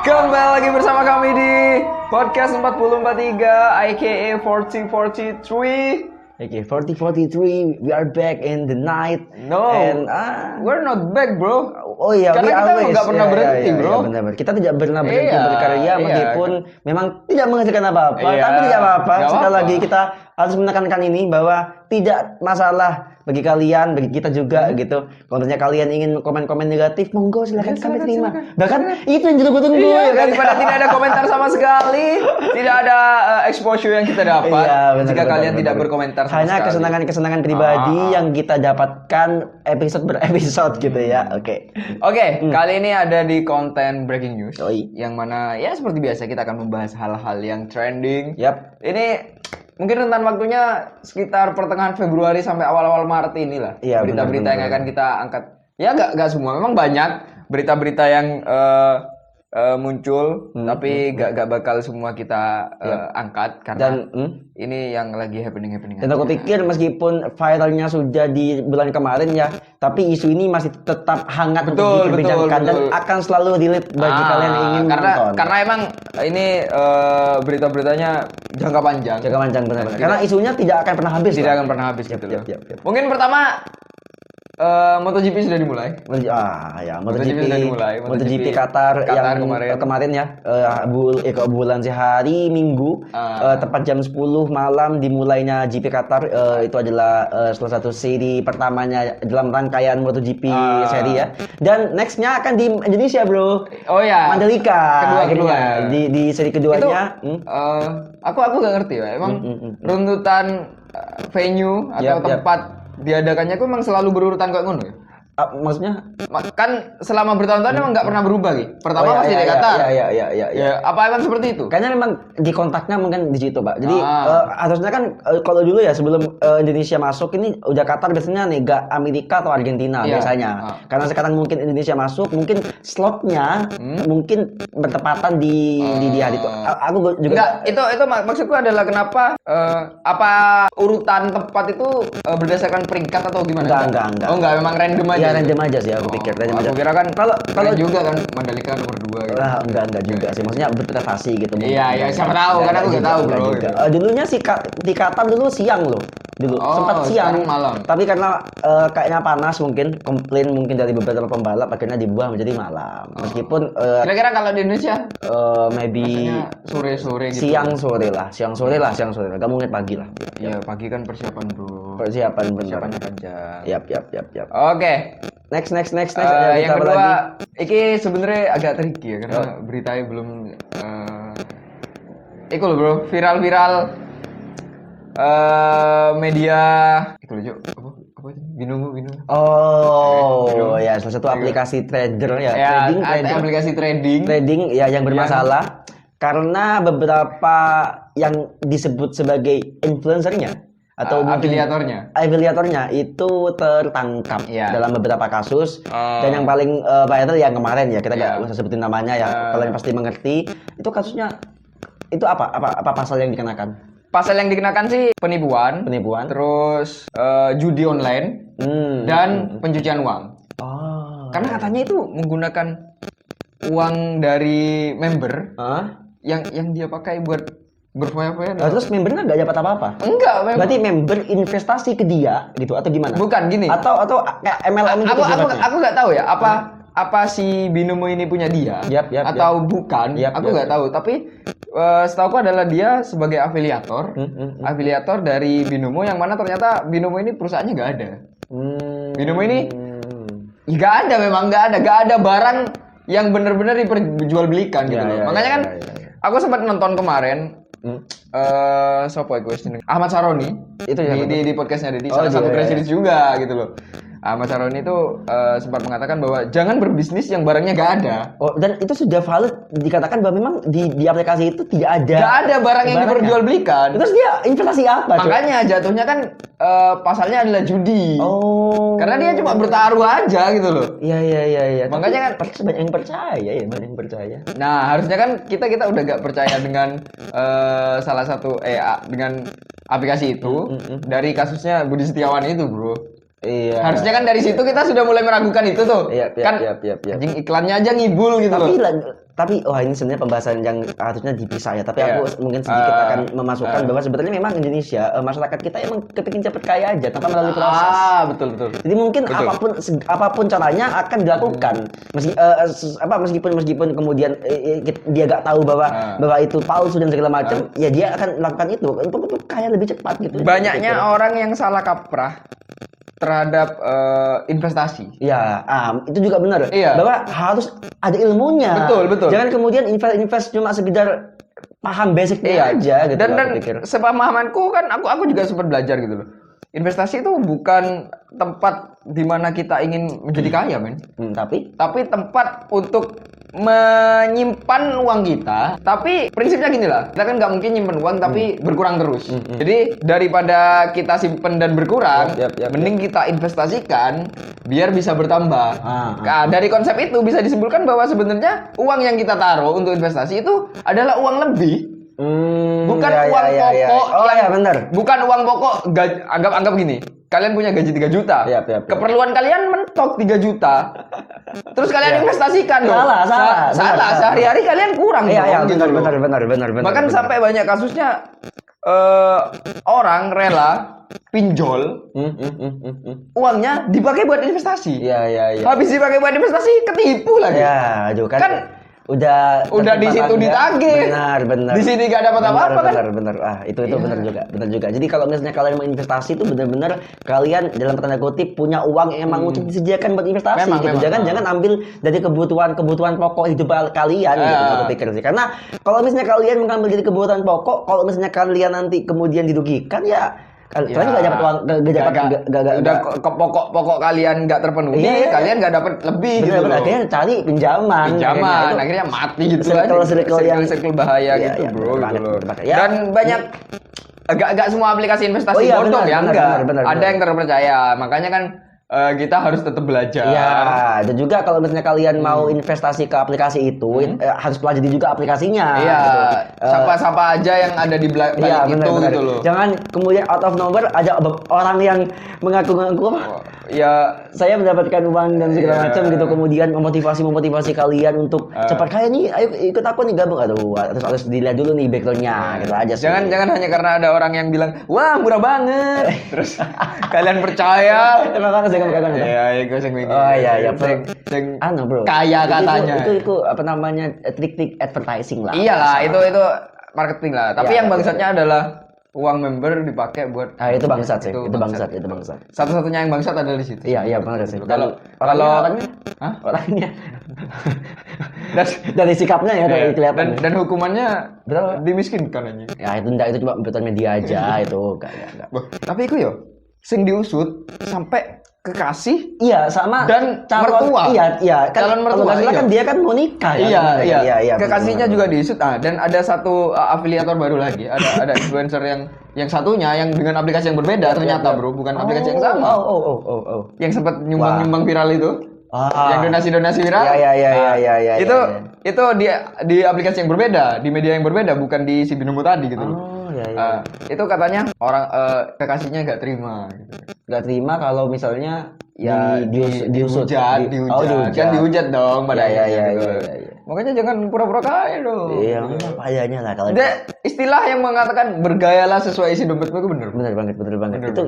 Kembali lagi bersama kami di Podcast 4043 aka 4043. Okay, 4043, we are back in the night. No, and, we're not back, bro. Oh iya, karena kita nggak pernah berhenti, bro. Iya, benar. Kita tidak pernah berhenti berkarya, meskipun memang tidak menghasilkan apa-apa. Iya, tapi tidak apa-apa. Nggak Sekali apa-apa. lagi kita harus menekankan ini bahwa tidak masalah bagi kalian, bagi kita juga gitu. Kalau ternyata kalian ingin komen-komen negatif, monggo silakan kami terima. Bahkan itu yang ditunggu-tunggu Iya, ya kan. daripada tidak ada komentar sama sekali, tidak ada exposure yang kita dapat. Iya, benar, jika benar, kalian benar, tidak benar. berkomentar sama Hanya sekali. kesenangan-kesenangan pribadi yang kita dapatkan episode per episode gitu ya. Oke. Oke, kali ini ada di konten breaking news. Yoi. Yang mana ya seperti biasa kita akan membahas hal-hal yang trending. Yap. Ini mungkin rentan waktunya sekitar pertengahan Februari sampai awal-awal Maret inilah. Iya, Berita-berita yang benar. akan kita angkat. Ya nggak semua, memang banyak berita-berita yang muncul, tapi nggak bakal semua kita angkat karena ini yang lagi happening. Dan aku pikir meskipun viralnya sudah di bulan kemarin ya, tapi isu ini masih tetap hangat untuk diperbincangkan dan akan selalu relate bagi kalian yang ingin nonton. Karena emang ini berita-beritanya jangka panjang. Jaga panjang benar-benar. Karena isunya tidak akan pernah habis. Tidak akan pernah habis gitu loh. Yap. Mungkin pertama MotoGP sudah dimulai. MotoGP sudah dimulai. MotoGP Qatar yang kemarin ya, bulan sehari Minggu, tepat jam 10 malam dimulainya GP Qatar. Itu adalah salah satu seri pertamanya dalam rangkaian MotoGP seri ya. Dan nextnya akan di Indonesia, bro. Oh ya. Mandalika. Kedua. Di seri keduanya. Itu, aku gak ngerti ya. Emang runtutan venue atau tempat diadakannya aku emang selalu berurutan kayak ngono ya? Maksudnya? Kan selama bertahun-tahun emang nggak pernah berubah gitu. Pertama pasti di Qatar. Iya. Apa emang seperti itu? Kayaknya memang di kontaknya mungkin di situ, Pak. Jadi harusnya kan kalau dulu ya sebelum Indonesia masuk ini udah Qatar biasanya nih gak Amerika atau Argentina biasanya. Karena sekarang mungkin Indonesia masuk, mungkin slotnya mungkin bertepatan di hari itu. Aku juga enggak, itu maksudku adalah kenapa apa urutan tempat itu berdasarkan peringkat atau gimana? Enggak. Oh enggak, memang random aja. Ya random aja sih aku pikir. Aku kira kan kalau juga kan Mandalika nomor 2 gitu. Enggak juga sih. Maksudnya berprestasi gitu. Iya, siapa tahu kan aku enggak tahu, bro. Dulunya sih di Qatar dulu siang loh. Sempat siang malam. Tapi karena kayaknya panas komplain mungkin dari beberapa pembalap akhirnya dibuang menjadi malam. Meskipun kira-kira kalau di Indonesia maybe sore-sore gitu. Siang sore lah. Gak mungkin pagi lah. Iya, pagi kan persiapan, bro. Persiapannya panjang. Yap. Oke. Next. Yang kedua, ini sebenarnya agak tricky ya karena beritanya belum iku loh, bro, viral media iku loh, apa itu? Binomo. Oh, ya salah satu aplikasi trader ya. Aplikasi trading ya yang bermasalah karena beberapa yang disebut sebagai influencernya atau afiliatornya itu tertangkap dalam beberapa kasus dan yang paling viral yang kemarin ya kita nggak usah sebutin namanya ya kalian pasti mengerti itu kasusnya itu apa pasal yang dikenakan? Pasal yang dikenakan sih penipuan, terus judi online dan pencucian uang. Karena katanya itu menggunakan uang dari member yang dia pakai buat berfoya-foya. Terus membernya nggak dapat apa-apa? Enggak, memang. Berarti member investasi ke dia gitu atau gimana? Bukan gini. Atau kayak MLM gitu. Aku nggak tahu ya apa si Binomo ini punya dia atau bukan. Aku nggak tahu. Tapi setahuku adalah dia sebagai afiliator dari Binomo yang mana ternyata Binomo ini perusahaannya nggak ada. Binomo ini nggak ada, memang nggak ada barang yang benar-benar diperjualbelikan gitu loh. Makanya kan aku sempat nonton kemarin siapa itu Ahmad Saroni itu di podcastnya Deddy salah satu presiden juga gitu loh. Ahmad Saroni itu sempat mengatakan bahwa jangan berbisnis yang barangnya gak ada. Dan itu sudah valid dikatakan bahwa memang di aplikasi itu tidak ada barang yang diperjualbelikan. Terus dia investasi apa? Makanya jatuhnya kan pasalnya adalah judi. Karena dia cuma bertaruh aja gitu loh. Iya. Makanya kan banyak yang percaya. Nah, harusnya kan kita udah gak percaya dengan salah satu dengan aplikasi itu dari kasusnya Budi Setiawan itu, bro. Iya. Harusnya kan dari situ kita sudah mulai meragukan itu tuh. Iya, Kan anjing iklannya aja ngibul gitu loh. Tapi ini sebenarnya pembahasan yang harusnya dipisah ya. Tapi aku mungkin sedikit akan memasukkan bahwa sebetulnya memang Indonesia masyarakat kita emang kepingin cepet kaya aja tanpa melalui proses. Betul. Jadi mungkin apapun caranya akan dilakukan. Meskipun kemudian dia gak tahu bahwa itu palsu dan segala macam, ya dia akan melakukan itu untuk kaya lebih cepat gitu. Banyaknya orang yang salah kaprah terhadap investasi. Ya, itu juga benar. Iya. Bahwa harus ada ilmunya. Betul. Jangan kemudian invest cuma sekedar paham basicnya aja gitu. Dan sepemahamanku kan aku juga sempat belajar gitu loh. Investasi itu bukan tempat di mana kita ingin menjadi kaya, men. Tapi tempat untuk menyimpan uang kita. Tapi prinsipnya gini lah, kita kan nggak mungkin nyimpan uang tapi berkurang terus. Jadi daripada kita simpen dan berkurang, mending kita investasikan biar bisa bertambah. Nah, dari konsep itu bisa disimpulkan bahwa sebenarnya uang yang kita taruh untuk investasi itu adalah uang lebih. Bukan uang pokok. Benar. Bukan uang pokok. Anggap gini. Kalian punya gaji 3 juta. Keperluan kalian mentok 3 juta. Terus kalian investasikan dong. Salah. Sehari-hari kalian kurang. Benar. Bahkan sampai banyak kasusnya orang rela pinjol uangnya dipakai buat investasi. Habis dipakai buat investasi ketipu lagi. Kan udah di situ ditagih. Benar. Di sini gak dapat apa-apa kan? Benar. Itu benar juga. Jadi kalau misalnya kalian mau investasi itu benar-benar kalian dalam tanda kutip punya uang yang emang untuk disediakan buat investasi gitu. Jangan ambil dari kebutuhan pokok hidup kalian gitu aku pikir sih. Karena kalau misalnya kalian mengambil dari kebutuhan pokok, kalau misalnya kalian nanti kemudian dirugikan ya kalian nggak dapat uang, pokok kalian nggak terpenuhi, kalian nggak dapat lebih gitu loh. Akhirnya cari pinjaman, akhirnya mati gitu aja. Circle bahaya gitu bro. Dan banyak agak semua aplikasi investasi bodong ya, enggak. Ada yang terpercaya, makanya kan kita harus tetap belajar. Iya, dan juga kalau misalnya kalian mau investasi ke aplikasi itu, harus pelajari juga aplikasinya. Iya. Gitu. Siapa aja yang ada di balik itu gitu loh. Jangan kemudian out of nowhere ada orang yang mengaku-ngaku saya mendapatkan uang dan segala macam gitu, kemudian memotivasi kalian untuk cepat kaya nih, ayo ikut aku nih gabung. Terus harus dilihat dulu nih backgroundnya gitu aja sih. Jangan hanya karena ada orang yang bilang wah murah banget terus kalian percaya. Iya, gue sing begini. Oh iya, bro. Kaya katanya. Itu apa namanya? Trik-trik advertising lah. Iyalah, itu marketing lah. Tapi yang bangsatnya adalah uang member dipakai buat itu bangsat sih. Itu bangsat. Satu-satunya yang bangsat adalah di situ. Iya, benar sih. Kalau orangnya dari sikapnya ya kelihatan. Dan hukumannya dimiskinkan aja. Ya itu cuma betul media aja itu enggak. Tapi itu yo sing diusut sampai kekasih sama dan mertua. Iya calon mertua kan dia kan mau nikah iya. Kekasihnya juga diusut. Dan ada satu afiliator baru lagi, ada influencer yang satunya yang dengan aplikasi yang berbeda ternyata bro, bukan aplikasi yang sama. Yang sempat nyumbang viral itu. Yang donasi viral. Iya. Itu di aplikasi yang berbeda, di media yang berbeda, bukan di si Binomo tadi gitu. Itu katanya orang kekasihnya nggak terima gitu. Nggak terima kalau misalnya dihujat kan dihujat dong pada akhirnya gitu. Makanya jangan pura-pura kaya dong. Iya, payahnya lah kalau istilah yang mengatakan bergayalah sesuai isi dompetmu itu bener banget.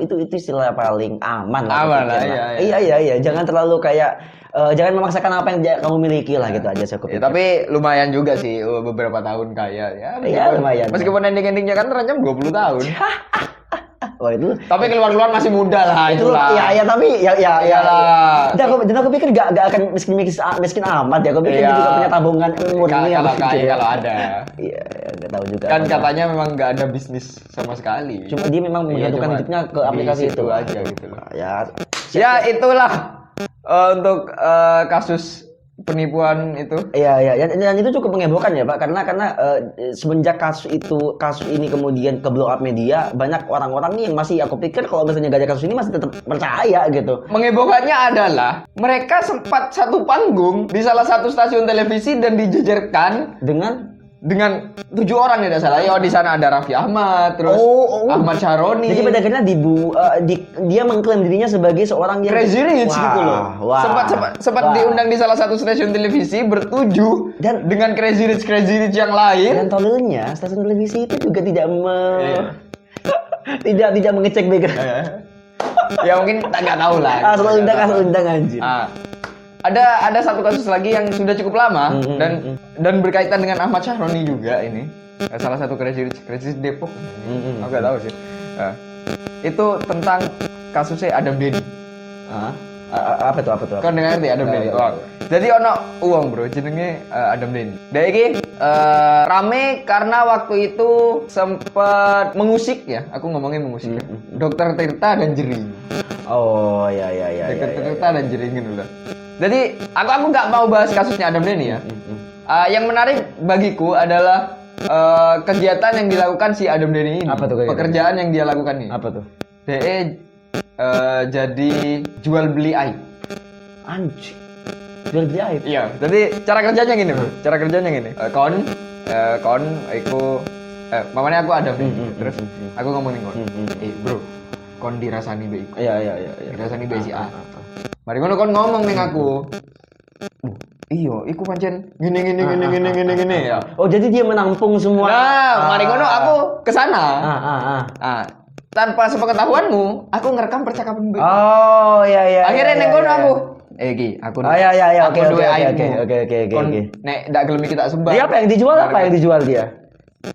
Itu istilah paling aman lah. Iya. Jangan terlalu kayak jangan memaksakan apa yang kamu miliki lah gitu aja saya pikir. Tapi lumayan juga sih beberapa tahun kaya ya. Lumayan. Meskipun ending-endingnya kan terancam 20 tahun. Wah itu. Tapi keluar masih muda lah itulah. Iya tapi ya. Dan aku pikir gak akan miskin amat ya. Aku pikir dia juga punya tabungan murni kalau ada. Iya, enggak tahu juga. Kan katanya memang enggak ada bisnis sama sekali. Cuma dia memang menggantungkan hidupnya ke aplikasi itu aja gitu loh. Ya itulah untuk kasus penipuan itu. Iya. Dan itu cukup menghebohkan ya, Pak. Karena semenjak kasus ini kemudian ke blow up media, banyak orang-orang nih yang masih aku pikir kalau misalnya gak ada kasus ini masih tetap percaya gitu. Menghebohkannya adalah mereka sempat satu panggung di salah satu stasiun televisi dan dijejerkan dengan 7 orang tidak salah. Ya di sana ada Raffi Ahmad, terus Ahmad Syaroni. Jadi pada akhirnya dia mengklaim dirinya sebagai seorang yang Crazy Rich gitu loh. Sempat diundang di salah satu stasiun televisi bertuju dan dengan Crazy Rich yang lain. Dan tololnya stasiun televisi itu juga tidak mengecek background. Ya mungkin kita nggak tahu lah. Asal undang anjir. Ada satu kasus lagi yang sudah cukup lama dan berkaitan dengan Ahmad Syaroni juga ini. Salah satu Crazy Rich Depok. Aku nggak tahu sih. Itu tentang kasusnya Adam Denny. Apa tuh? Kau dengar ngerti Adam Denny? Jadi ono uang bro, jenenge Adam Denny. Dia ini rame karena waktu itu sempat mengusik ya. Aku ngomongin mengusik. Dokter Tirta dan Jering. Oh ya. Dokter Tirta dan Jering gitu loh. Jadi aku nggak mau bahas kasusnya Adam Denny ya. Yang menarik bagiku adalah kegiatan yang dilakukan si Adam Denny ini. Apa tuh kegiatan? Pekerjaan yang dia lakukan ini. Apa tuh? Dia jadi jual beli aib. Anjing. Jual beli aib. Iya. Jadi cara kerjanya gini bro. Cara kerjanya gini. Kon, aku mamanya aku Adam. Terus aku ngomongin kon. Bro, kon dirasani be iku. Iya. Dirasani be si A. Mari ngono kon ngomong ning aku. Iya, iku pancen gini ya. Oh, jadi dia menampung semua. Nah, mari ngono aku kesana. Tanpa sepengetahuanmu, aku ngerekam percakapan gue. Oh, iya. Akhirnya ning kono aku. Ki, aku. Iya, oke. Nek ndak gelem kita sebar. Dia apa yang dijual dia?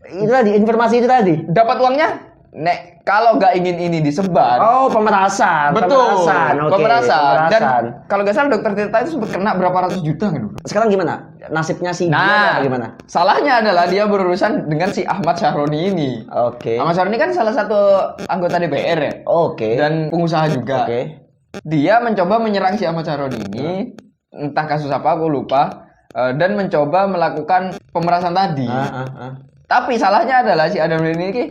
Itu tadi informasi itu tadi. Dapat uangnya? Nek kalau nggak ingin ini disebar. Oh, pemerasan. Betul. Pemerasan. Dan kalau nggak salah dokter Tirta itu sempat kena berapa ratus juta kan? Sekarang gimana? Nasibnya si dia gimana? Salahnya adalah dia berurusan dengan si Ahmad Syaroni ini. Oke. Ahmad Syaroni kan salah satu anggota DPR ya. Oke. Dan pengusaha juga. Oke. Dia mencoba menyerang si Ahmad Syaroni ini, entah kasus apa aku lupa, dan mencoba melakukan pemerasan tadi. Tapi salahnya adalah si Adam Denny ini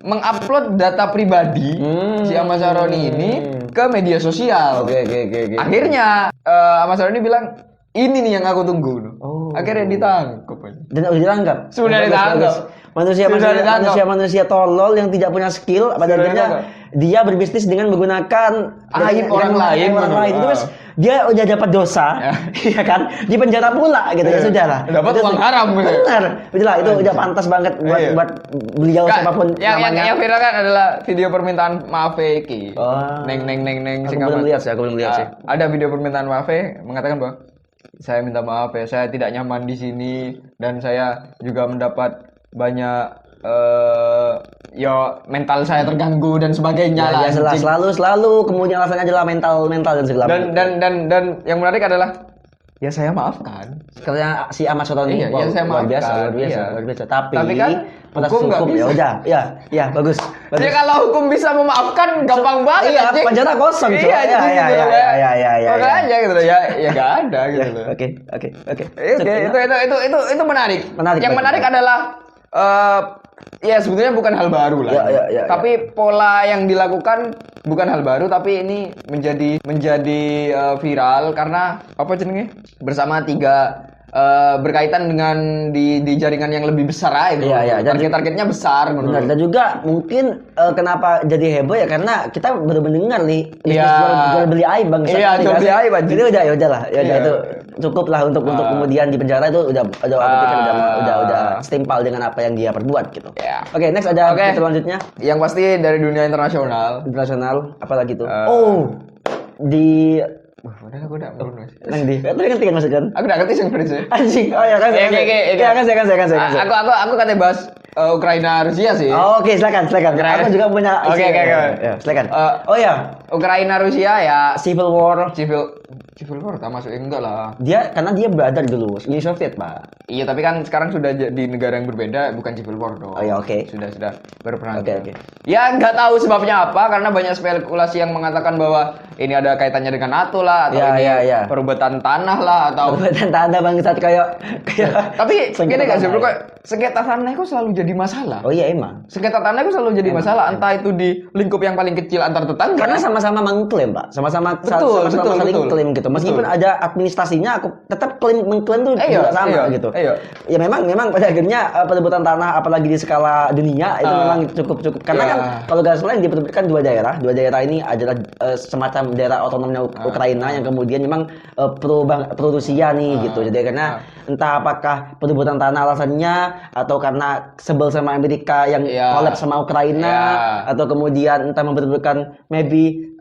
mengupload data pribadi si Ahmad Syaroni ini ke media sosial. Oke. Akhirnya Ahmad Syaroni bilang, ini nih yang aku tunggu. Akhirnya ditangkap. Dan udah ditangkap? Sudah ditangkap. Manusia tolol yang tidak punya skill, pada akhirnya dia berbisnis dengan menggunakan aib orang lain. Terus dia udah dapat dosa, ya kan? Di penjara pula gitu ya sudahlah. Dapat uang haram. Benar. Itulah itu udah pantas banget buat beliau siapapun namanya. Yang viral kan adalah video permintaan maaf iki. Neng Aku belum lihat sih. Ada video permintaan maaf mengatakan bahwa saya minta maaf ya, saya tidak nyaman di sini dan saya juga mendapat banyak mental saya terganggu dan sebagainya lah. Selalu kemudian alasannya adalah mental dan segala macam. Dan yang menarik adalah ya saya maafkan. Karena si Ahmad Syaroni saya luar biasa. Tapi kan hukum nggak bisa. Ya bagus. Ya kalau hukum bisa memaafkan gampang banget. Iya, penjara kosong. Iya. Makanya gitu loh ya nggak ada gitu loh. Oke. Itu menarik. Yang menarik adalah ya sebetulnya bukan hal baru lah. Tapi pola yang dilakukan bukan hal baru, tapi ini menjadi viral karena apa jenenge? Bersama 3 berkaitan dengan di jaringan yang lebih besar aja. Iya. Targetnya besar benar. Dan juga mungkin kenapa jadi heboh ya karena kita baru mendengar nih jual beli aib Bang. Iya, jual beli aib aja. Jadi udahlah. Itu cukup lah untuk kemudian di penjara itu udah setimpal dengan apa yang dia perbuat gitu. Yeah. Oke, next ada selanjutnya. Yang pasti dari dunia internasional apalagi tuh? Udah aku udah belum. Nang di. Tadi kan 3 masukan. Aku udah ngerti sing berarti. Anjing. Oh ya kan. Saya. Aku katanya bahas Ukraina Rusia sih. Oh, oke, silakan. Aku juga punya. Oke. Ya, silakan. Oh ya, Ukraina Rusia ya Civil War tak masuk enggak lah. Karena dia brother dulu Uni Soviet, Pak. Iya, tapi kan sekarang sudah di negara yang berbeda, bukan Civil War dong. Oh ya, oke. Sudah berperang. Oke. Ya nggak tahu sebabnya apa, karena banyak spekulasi yang mengatakan bahwa ini ada kaitannya dengan NATO lah atau perebutan tanah lah atau perebutan tanah bangsat kayak tapi gini gak sih bro, sengketa tanah itu selalu jadi masalah. Oh iya emang. Sengketa tanah itu selalu jadi masalah, entah itu di lingkup yang paling kecil antar tetangga. Karena sama-sama mengklaim, Pak. Sama-sama saling klaim gitu gitu. Meskipun ada administrasinya, aku tetap mengklaim tuh juga sama gitu. Ya memang pada akhirnya perebutan tanah apalagi di skala dunia itu memang cukup karena kan kalau nggak salah yang diperebutkan dua daerah ini adalah semacam daerah otonomnya Ukraina yang kemudian memang pro Rusia nih gitu. Jadi karena entah apakah perebutan tanah alasannya atau karena sebel sama Amerika yang collab sama Ukraina atau kemudian entah memperebutkan maybe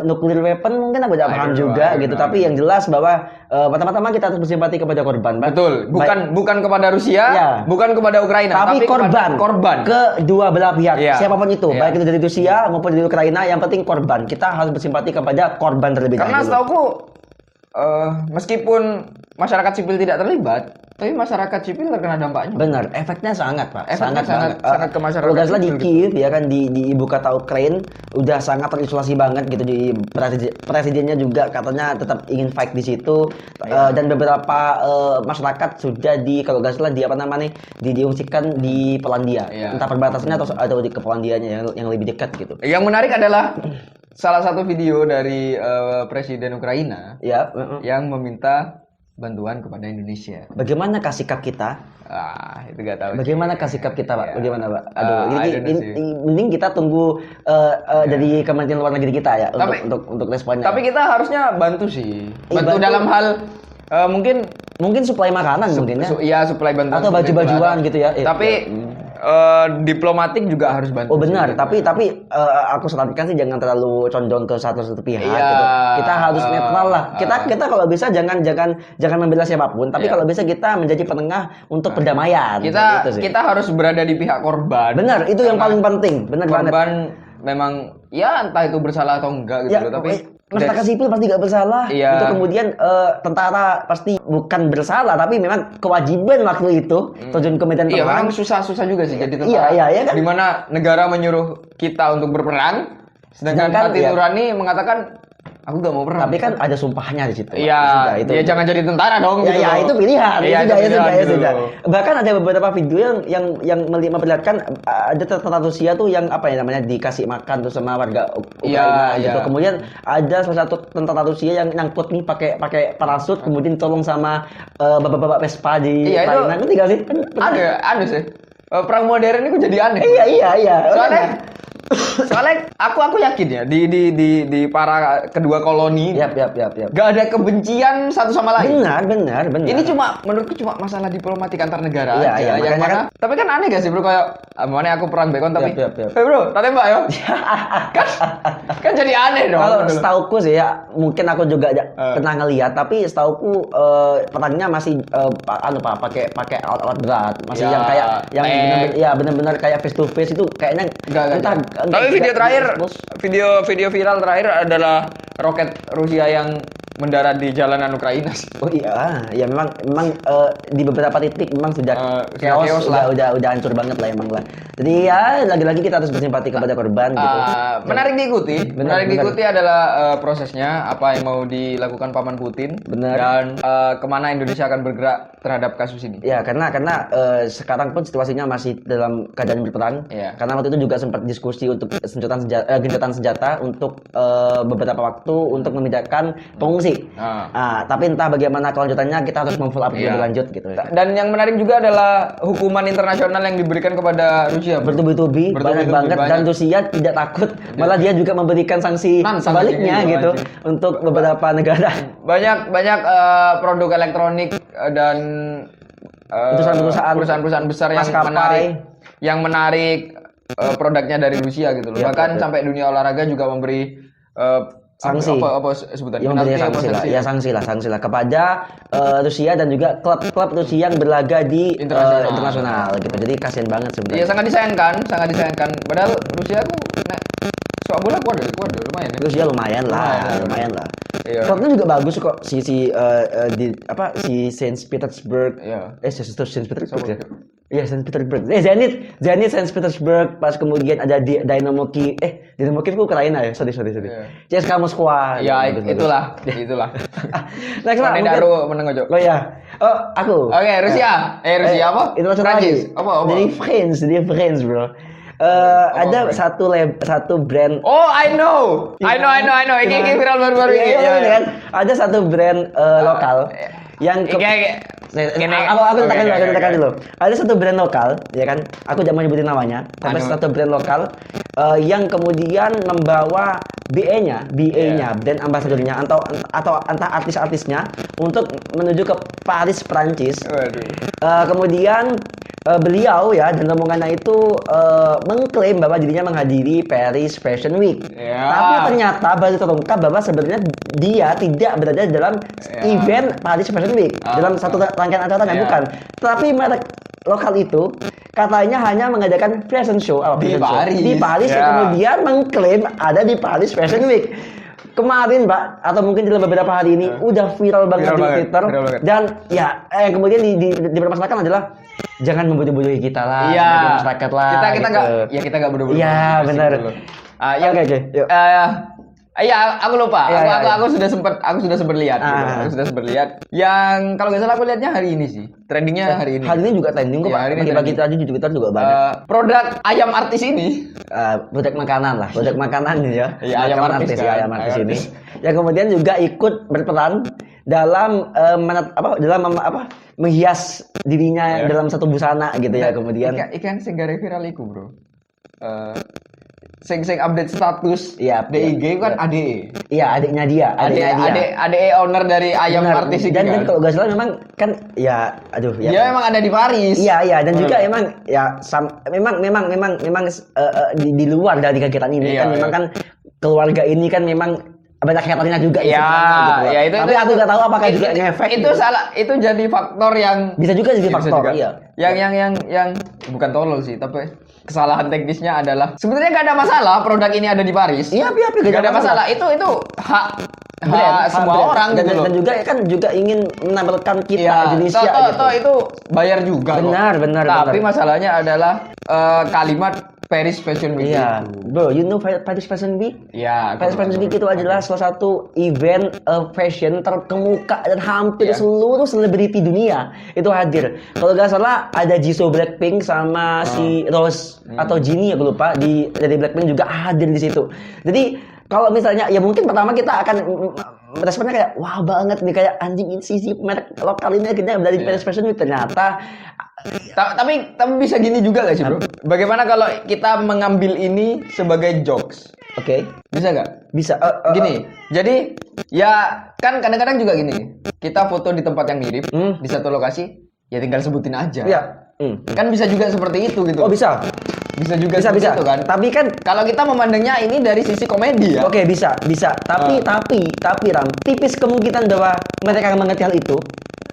nuclear weapon, mungkin aku tidak paham juga gitu. Tapi yang jelas bahwa pertama-tama kita harus bersimpati kepada korban. Betul. Bukan kepada Rusia, bukan kepada Ukraina, tapi korban kedua belah pihak. Siapapun itu, baik itu dari Rusia maupun dari Ukraina, yang penting korban. Kita harus bersimpati kepada korban terlebih dahulu. Karena setauku meskipun masyarakat sipil tidak terlibat, tapi masyarakat sipil terkena dampaknya. Benar, efeknya sangat, Pak. Sangat ke masyarakat. Kalau nggak di Kiev ya kan di ibu kota Ukraina udah sangat terisolasi banget gitu. Di presidennya juga katanya tetap ingin fight di situ. Dan beberapa masyarakat sudah kalau nggak salah diungsikan di Polandia. Entah perbatasannya atau di ke Polandianya yang lebih dekat gitu. Yang menarik adalah salah satu video dari Presiden Ukraina yang meminta bantuan kepada Indonesia. Bagaimana sikap kita? Itu nggak tahu. Bagaimana sikap kita, Pak? Bagaimana, Pak? Mending kita tunggu dari Kementerian Luar Negeri kita ya untuk responnya. Tapi kita harusnya bantu sih. Bantu dalam hal mungkin suplai makanan mungkin ya. Iya, suplai bantuan. Atau baju-bajuan gitu ya. Tapi diplomatik juga harus bantu. Oh benar, tapi aku sarankan sih jangan terlalu condong ke satu pihak gitu. Kita harus netral lah. Kita kalau bisa jangan membela siapapun, tapi kalau bisa kita menjadi penengah untuk perdamaian. Kita harus berada di pihak korban. Benar, itu yang paling penting. Benar banget. Korban memang entah itu bersalah atau enggak gitu tapi masyarakat sipil pasti nggak bersalah. Itu kemudian tentara pasti bukan bersalah, tapi memang kewajiban waktu itu terjun ke medan perang. Memang susah juga sih jadi tentara. Iya kan? Di mana negara menyuruh kita untuk berperang, sedangkan hati nurani mengatakan aku gak mau perang. Tapi kan ada sumpahnya di situ. Iya, jangan jadi tentara dong. Ya itu pilihan. Sudah. Bahkan ada beberapa video yang memperlihatkan ada tentara Rusia tuh yang dikasih makan tuh sama warga Ukraina gitu. Kemudian ada salah satu tentara Rusia yang nyangkut nih pakai parasut, kemudian tolong sama bapak-bapak Vespa di Ukraina. Ngerti gak sih? Ada sih. Perang modern itu jadi aneh. Iya. Soalnya aku yakin ya di para kedua koloni gak ada kebencian satu sama lain. Benar. Ini menurutku cuma masalah diplomatik antar negara aja. Yang mana? Tapi kan aneh gak sih bro, kayak mana aku perang bekon tapi bro, tak tembak ya. kan jadi aneh dong. Kalau setauku sih ya, mungkin aku juga pernah ngelihat, tapi setauku perangnya masih pakai alat berat, masih yang kayak yang benar-benar kayak face to face itu kayaknya tapi video viral terakhir adalah roket Rusia yang mendarat di jalanan Ukraina. Oh iya, memang di beberapa titik memang sudah chaos lah, udah hancur banget lah emang lah. Jadi ya lagi-lagi kita harus bersimpati kepada korban gitu. Menarik diikuti adalah prosesnya apa yang mau dilakukan Paman Putin. Dan kemana Indonesia akan bergerak terhadap kasus ini. Ya karena sekarang pun situasinya masih dalam keadaan berperang. Karena waktu itu juga sempat diskusi untuk gencatan senjata untuk beberapa waktu untuk memindahkan pengungsi. Tapi entah bagaimana kelanjutannya, kita harus memfollow up lebih lanjut gitu. Dan yang menarik juga adalah hukuman internasional yang diberikan kepada Rusia. Bertubi-tubi banyak banget. Dan Rusia tidak takut, malah dia juga memberikan sanksi sebaliknya gitu untuk beberapa negara. Banyak produk elektronik dan perusahaan besar yang menarik produknya dari Rusia gitu loh. Bahkan sampai dunia olahraga juga memberi sanksi. Apa sebutannya? Yang sanksi lah kepada Rusia dan juga klub-klub Rusia yang berlaga di internasional gitu. Jadi kasihan banget sebenarnya. Iya, sangat disayangkan. Padahal Rusia tuh sepak bola kuat lumayan ya. Rusia lumayan lah. Klubnya juga bagus kok si Saint Petersburg. Saint Petersburg ya. Iya, Saint Petersburg. Zenit Saint Petersburg, pas kemudian ada Dynamo Kiev. Dynamo Kiev itu Ukraina ya. Sorry. CSKA Moskwa. Ya, itulah. Next lah. Daru menang ojo. Oh ya. Oh, aku. Oke, Rusia. Rusia apa? Itu Prancis. Apa? Dari France, bro. Ada satu brand. Oh, I know. Ini viral baru-baru ini. Iya, kan? Ada satu brand lokal yang aku tekan dulu. Ada satu brand lokal, ya kan? Aku jangan menyebutin namanya, tapi satu brand lokal yang kemudian membawa BA-nya, brand ambassador-nya atau entah artis-artisnya untuk menuju ke Paris, Prancis. Kemudian beliau ya dan rombongannya itu mengklaim bahwa dirinya menghadiri Paris Fashion Week. Tapi ternyata baru terungkap bahwa sebenarnya dia tidak berada dalam event Paris Fashion Week, dalam satu rangkaian acara yang bukan. Tapi merek lokal itu katanya hanya mengadakan fashion show di Paris yang kemudian mengklaim ada di Paris Fashion Week. Kemarin Pak, atau mungkin dalam beberapa hari ini udah viral banget di Twitter dan ya yang kemudian dipermasalahkan adalah jangan membodoh-bodohi kita lah sebagai masyarakat lah. Kita nggak bodoh-bodoh. Iya benar. Iya, aku lupa. Aku sudah sempat lihat. Aku sudah sempat lihat. Yang kalau nggak salah aku lihatnya hari ini sih. Trendingnya hari ini. Hari ini juga trending kok. Pagi-pagi tadi di Twitter juga banyak. Produk ayam artis ini. Produk makanan lah. Produk makanan ya. Iya, ayam artis ini. Yang kemudian juga ikut berperan dalam menghias dirinya dalam satu busana gitu ya. Kemudian ikan senggara viral itu, Bro. Sing update status DIG kan ADE. Iya, adiknya dia. ADE owner dari ayam artis itu. Dan kalau nggak salah memang kan Dia memang ada di Paris. Iya, dan juga emang di luar dari kegiatan ini kan memang kan keluarga ini kan memang banyak kaitannya juga gitu. Tapi aku nggak tahu apakah juga ngefek. Itu jadi faktor yang bisa juga jadi faktor. Yang bukan tolol sih, tapi kesalahan teknisnya adalah sebenarnya nggak ada masalah produk ini ada di Paris. Iya, nggak ada masalah. Itu hak semua orang gitu loh. Dan juga ingin menampilkan kita Indonesia gitu. Itu bayar juga. Benar. Tapi masalahnya adalah kalimat Paris Fashion Week. Iya, bro, you know Paris Fashion Week? Iya. Paris Fashion Week itu adalah salah satu event fashion terkemuka dan hampir seluruh selebriti dunia itu hadir. Kalau nggak salah ada Jisoo Blackpink sama si Rose atau Jennie aku lupa dari Blackpink juga hadir di situ. Jadi kalau misalnya ya mungkin pertama kita akan responnya kayak wah banget nih kayak anjing ini sih merek lokal ini akhirnya dari Paris Fashion Week ternyata. Tapi bisa gini juga gak sih bro? Bagaimana kalau kita mengambil ini sebagai jokes? Oke. Bisa gak? Bisa. Gini, jadi ya kan kadang-kadang juga gini. Kita foto di tempat yang mirip di satu lokasi, ya tinggal sebutin aja. Iya. Kan bisa juga seperti itu gitu. Oh bisa. Bisa itu kan. Tapi kan kalau kita memandangnya ini dari sisi komedi ya. Oke, bisa. Tapi Ram, tipis kemungkinan bahwa mereka akan mengerti hal itu.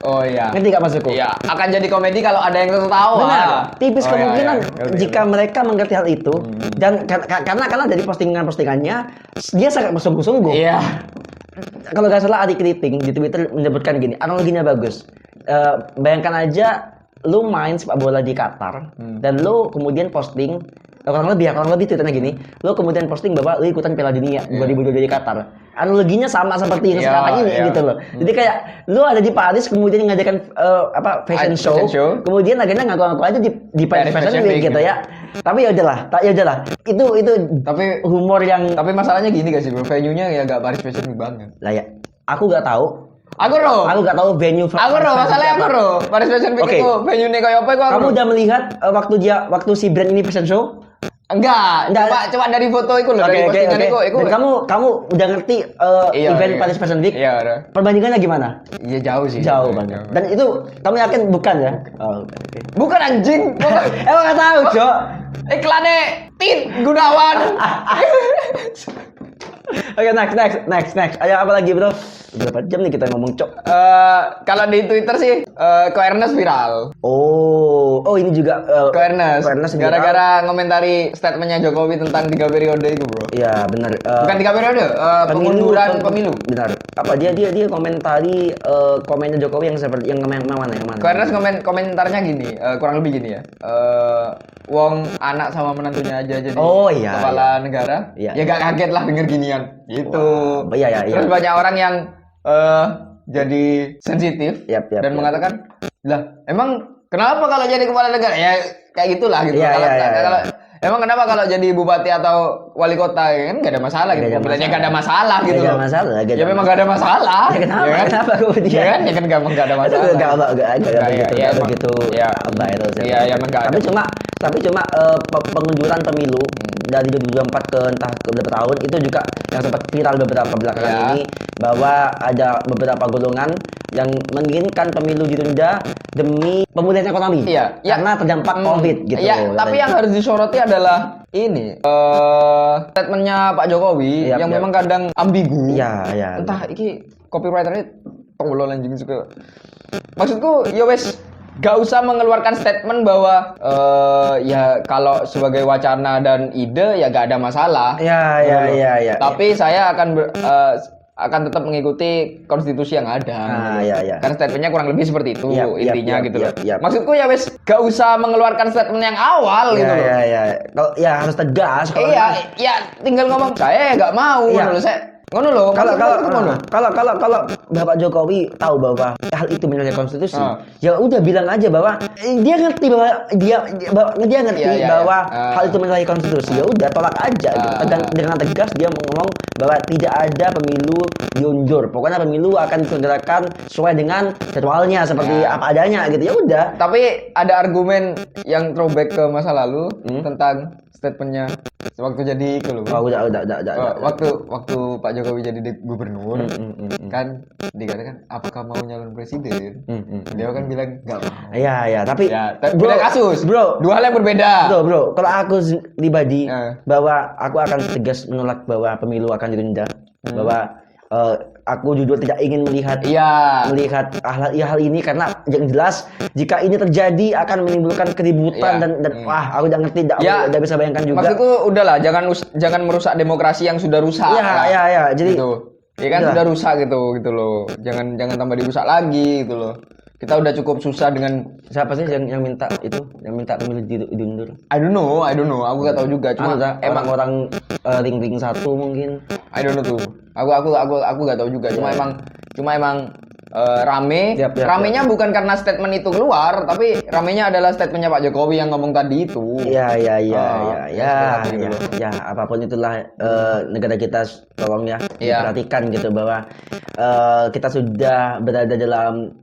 Oh iya. Ngerti gak maksudku? Iya, akan jadi komedi kalau ada yang tertawa. Benar. Tipis kemungkinan jika mereka mengerti hal itu dan karena dari postingannya dia sangat bersungguh-sungguh. Iya. Kalau nggak salah Adik Kriting di Twitter menyebutkan gini, analoginya bagus. Bayangkan aja lu main sepak bola di Qatar dan lu kemudian posting kurang lebih Twitternya gini, lu kemudian posting bahwa lu ikutan Piala Dunia 2022 di Qatar. Analoginya sama seperti yang sekarang ini gitu loh. Jadi kayak lu ada di Paris kemudian ngadakan fashion show, kemudian akhirnya ngaku-ngaku aja di Paris Fashion Week gitu ya. Tapi ya udahlah. Itu tapi humor yang tapi masalahnya gini gak sih bro, venue-nya ya gak Paris Fashion Week banget. Lah ya, aku gak tahu. Aku gak tahu venue. Masalahnya Paris Fashion Week itu venue-nya kayak apa itu. Kamu udah melihat waktu si brand ini fashion show? Enggak. Coba dari foto itu loh, dari postingan itu. Dan kamu udah ngerti event Paris Fashion Week? Iya, udah. Perbandingannya gimana? Iya, jauh sih. Jauh banget. Dan itu kamu yakin bukan ya? Bukan anjing. Emang enggak tahu, Cok. Iklannya Tit Gunawan. Oke, next. Ayo apa lagi, bro? Berapa jam nih kita ngomong, Cok? Kalau di Twitter sih, Ko Ernest viral. Oh ini juga Ko Ernest gara-gara ngomentari statementnya Jokowi tentang 3 periode itu, bro. Iya, benar. Bukan 3 periode, pengunduran pemilu. Benar. Apa dia komentari komennya Jokowi yang seperti yang mana? Ko Ernest komentarnya gini, kurang lebih gini ya. Wong anak sama menantunya aja jadi kepala negara. Ya gak kaget lah denger ginian. Gitu. Iya. Terus banyak orang yang jadi sensitif dan mengatakan, lah emang kenapa kalau jadi kepala negara ya kayak gitulah gitu. Emang kenapa kalau jadi bupati atau wali kota kan nggak ada masalah gitu? Pemilihannya nggak ada masalah gitu. Nggak ada masalah. Ya memang nggak ada masalah. Ya kenapa? Ya kan? Kenapa kemudian? Ya kan? Ya kan nggak ada masalah. Nggak begitu. Ya, viral. Iya, ya emang nggak ada. Tapi cuma pengunjuran pemilu dari 2024 ke entah ke beberapa tahun itu juga yang sempat viral beberapa belakangan ini, bahwa ada beberapa golongan yang menginginkan pemilu ditunda demi pemulihan ekonomi. Iya, karena terdampak COVID gitu. Iya, tapi yang harus disoroti adalah ini statementnya Pak Jokowi yang memang kadang ambigu. Iya. Entah iki copywriternya tolol anjing juga. Maksudku ya wes gak usah mengeluarkan statement bahwa ya kalau sebagai wacana dan ide ya gak ada masalah. Iya. Tapi saya akan tetap mengikuti konstitusi yang ada. Iya. Karena statementnya kurang lebih seperti itu intinya gitu loh. Yap. Maksudku ya wes gak usah mengeluarkan statement yang awal gitu loh. Iya. Kalau ya harus tegas. Ya tinggal ngomong saya ya gak mau menurut saya. Ngono loh. Kalau Bapak Jokowi tahu bahwa hal itu menyalahi konstitusi, ya udah bilang aja bahwa dia ngerti bahwa dia ngerti bahwa hal itu menyalahi konstitusi. Ya udah tolak aja gitu. Dengan tegas dia ngomong bahwa tidak ada pemilu diundur. Pokoknya pemilu akan diselenggarakan sesuai dengan jadwalnya seperti apa adanya gitu. Ya udah. Tapi ada argumen yang throwback ke masa lalu tentang statementnya waktu jadi itu loh. Udah. Waktu Pak Jokowi jadi gubernur kan dikatakan apakah mau nyalon presiden? Dia kan bilang nggak mau. Iya, tapi beda kasus, bro. Dua hal yang berbeda. Bro. Kalau aku pribadi bahwa aku akan tegas menolak bahwa pemilu akan ditunda, bahwa aku jujur tidak ingin melihat hal ini, karena yang jelas jika ini terjadi akan menimbulkan keributan dan aku udah ngerti, udah bisa bayangkan juga. Maksudku udahlah, jangan merusak demokrasi yang sudah rusak. Iya. Jadi gitu. Ya kan sudah rusak gitu loh. Jangan tambah dirusak lagi gitu loh. Kita udah cukup susah dengan siapa sih yang minta pemilu diundur? I don't know. Aku gak tahu juga. Cuma emang orang ring satu mungkin. I don't know tuh. Aku gak tahu juga. Cuma emang rame. Ramenya bukan karena statement itu keluar, tapi ramenya adalah statementnya Pak Jokowi yang ngomong tadi itu. Ya, apapun itulah negara kita, tolong diperhatikan gitu bahwa kita sudah berada dalam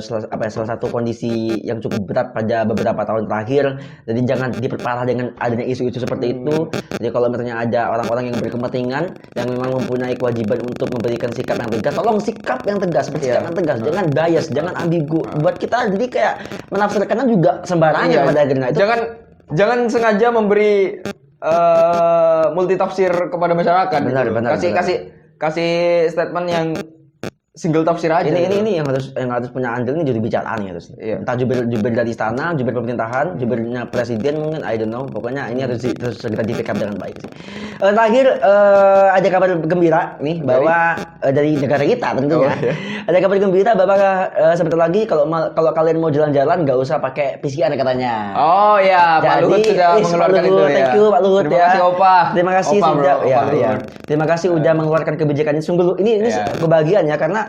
salah satu kondisi yang cukup berat pada beberapa tahun terakhir. Jadi jangan diperparah dengan adanya isu-isu seperti itu. Jadi kalau misalnya ada orang-orang yang berkepentingan yang memang mempunyai kewajiban untuk memberikan sikap yang tegas, tolong sikap yang tegas, bersikap yang tegas, jangan bias, jangan ambigu. Buat kita jadi kayak menafsirkannya juga sembarangan pada akhirnya. Itu jangan sengaja memberi multitafsir kepada masyarakat. Benar. Kasih statement yang single tafsir aja. Ini yang harus punya andil ini juru bicaraan ya terus. Entah jubir dari istana, jubir pemerintahan, jubirnya presiden mungkin, I don't know. Pokoknya ini harus segera di backup dengan baik sih. Terakhir ada kabar gembira nih bahwa dari negara kita tentunya. Ada kabar gembira bahwa sebentar lagi kalau kalian mau jalan-jalan nggak usah pakai PCR katanya. Oh ya, Pak Luhut sudah mengeluarkan itu ya. Thank you Pak Luhut ya. Terima kasih Opa. Terima kasih sudah Terima kasih udah mengeluarkan kebijakan ini. Sungguh ini kebahagiaan ya, karena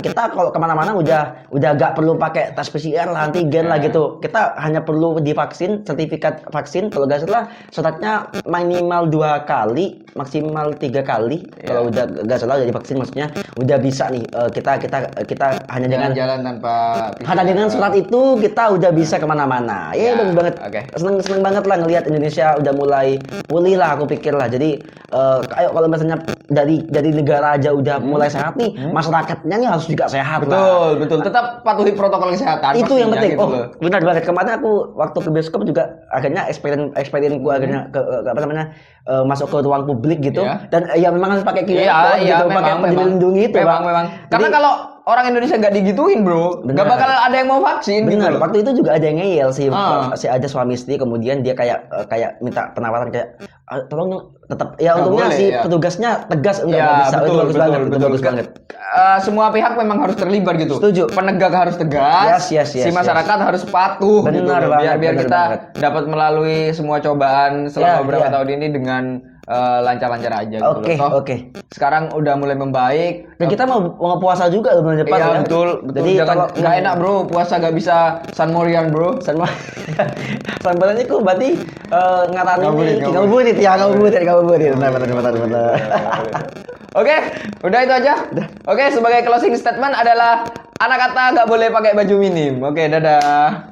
kita kalau kemana-mana udah gak perlu pakai tes PCR lah, antigen lah gitu. Kita hanya perlu divaksin, sertifikat vaksin. Kalau gak salah syaratnya minimal 2 kali, maksimal 3 kali. Kalau udah gak salah udah divaksin, maksudnya udah bisa nih kita hanya dengan jalan tanpa PCR. Hanya dengan surat itu kita udah bisa kemana-mana. Bagus banget. Seneng banget lah ngelihat Indonesia udah mulai pulih lah, aku pikir lah. Jadi ayo kalau misalnya dari negara aja udah mulai sehat nih, masyarakatnya nih harus juga sehat. Betul. Tetap patuhi protokol kesehatan. Itu yang penting. Gitu benar banget. Kemarin aku waktu ke bioskop juga akhirnya experience gua akhirnya ke masuk ke ruang publik gitu. Dan ya memang harus pakai QR code gitu, pakai peduli lindungi itu. Memang. Karena kalau orang Indonesia nggak digituin bro, nggak bakal ada yang mau vaksin. Benar. Gitu. Waktu itu juga ada yang ngeyel si ada suami istri, kemudian dia kayak minta penawaran kayak tolong tetap untungnya petugasnya tegas enggak bisa. Itu bagus banget. Semua pihak memang harus terlibat gitu. Setuju. Penegak harus tegas. Si masyarakat harus patuh. Benar gitu. banget. Biar kita dapat melalui semua cobaan selama beberapa tahun ini dengan lancar-lancar aja gitu Oke, loh. oke. Sekarang udah mulai membaik. Dan kita mau puasa juga bulan depan Iya, ya. betul. Jadi Jangan kalau nggak enak bro, puasa nggak bisa San Morian bro. Sambalannya kok berarti ngarani Ngabuburit. Ngabuburit. Benar. Oke, udah itu aja. Oke, sebagai closing statement adalah anak kata nggak boleh pakai baju minim. Oke, dadah.